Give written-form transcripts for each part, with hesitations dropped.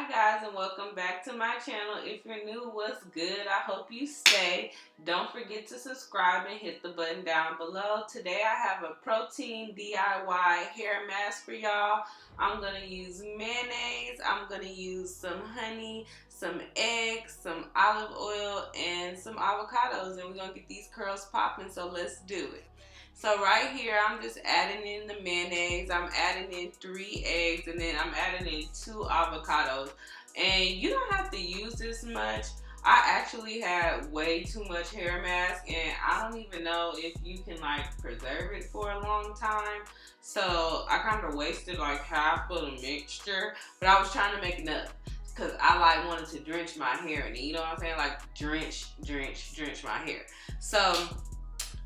guys, and welcome back to my channel. If you're new, what's good? I hope you stay. Don't forget to subscribe and hit the button down below. Today I have a protein DIY hair mask for y'all. I'm going to use mayonnaise, I'm going to use some honey, some eggs, some olive oil, and some avocados, and we're going to get these curls popping, so let's do it. So right here, I'm just adding in the mayonnaise. I'm adding in 3 eggs, and then I'm adding in 2 avocados. And you don't have to use this much. I actually had way too much hair mask, and I don't even know if you can like preserve it for a long time. So I kind of wasted like half of the mixture, but I was trying to make enough because I like wanted to drench my hair in it. You know what I'm saying? Like drench my hair. So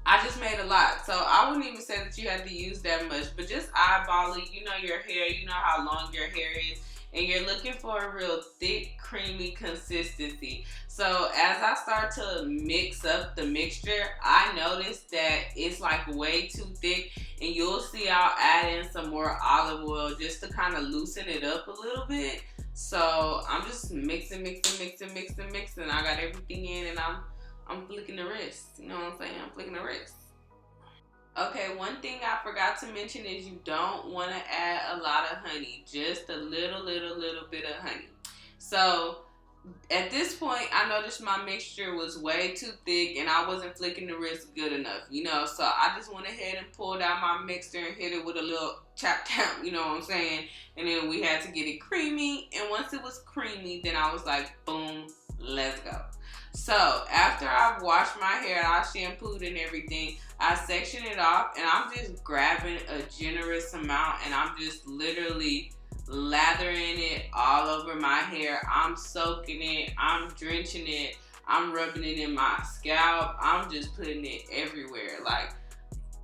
I just made a lot, so I wouldn't even say that you had to use that much, but just eyeball it. You know your hair, you know how long your hair is, and you're looking for a real thick, creamy consistency. So as I start to mix up the mixture, I noticed that it's like way too thick, and you'll see I'll add in some more olive oil just to kind of loosen it up a little bit. So I'm just mixing. I got everything in, and I'm flicking the wrist. You know what I'm saying? I'm flicking the wrist. Okay, one thing I forgot to mention is you don't want to add a lot of honey. Just a little bit of honey. So at this point, I noticed my mixture was way too thick and I wasn't flicking the wrist good enough, you know. So I just went ahead and pulled out my mixer and hit it with a little tap, you know what I'm saying? And then we had to get it creamy. And once it was creamy, then I was like, boom, let's go. So after I've washed my hair, I shampooed and everything, I section it off, and I'm just grabbing a generous amount, and I'm just literally lathering it all over my hair. I'm soaking it, I'm drenching it, I'm rubbing it in my scalp, I'm just putting it everywhere. Like,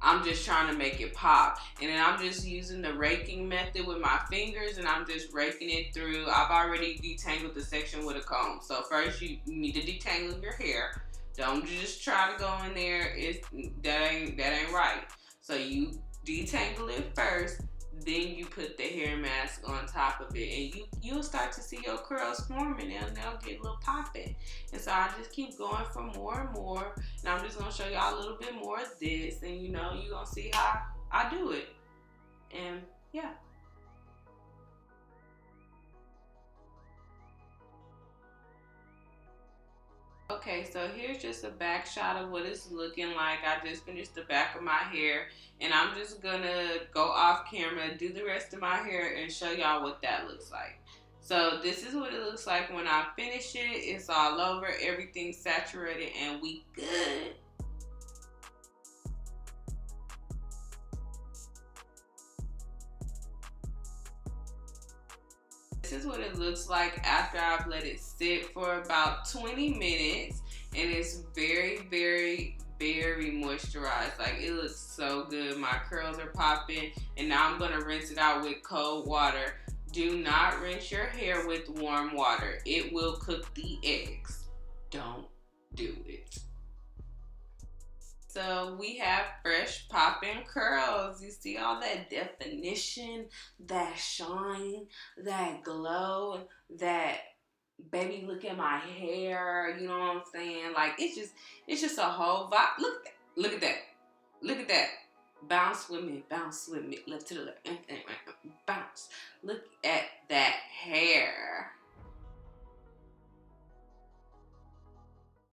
I'm just trying to make it pop. And then I'm just using the raking method with my fingers, and I'm just raking it through. I've already detangled the section with a comb. So first you need to detangle your hair. Don't just try to go in there. That ain't right. So you detangle it first, then you put the hair mask on top of it, and you'll start to see your curls forming, and they'll get a little popping. And so I just keep going for more and more, and I'm just gonna show y'all a little bit more of this, and you know, you're gonna see how I do it. And yeah. Okay, so here's just a back shot of what it's looking like. I just finished the back of my hair, and I'm just gonna go off camera, do the rest of my hair, and show y'all what that looks like. So this is what it looks like when I finish it. It's all over, everything's saturated, and we good. This is what it looks like after I've let it sit for about 20 minutes, and it's very moisturized. Like, it looks so good. My curls are popping, and now I'm gonna rinse it out with cold water. Do not rinse your hair with warm water. It will cook the eggs. Don't do it. So we have fresh popping curls. You see all that definition, that shine, that glow, that baby look at my hair, you know what I'm saying? Like, it's just a whole vibe. Look at that. Look at that. Bounce with me, left to the left, bounce. Look at that hair.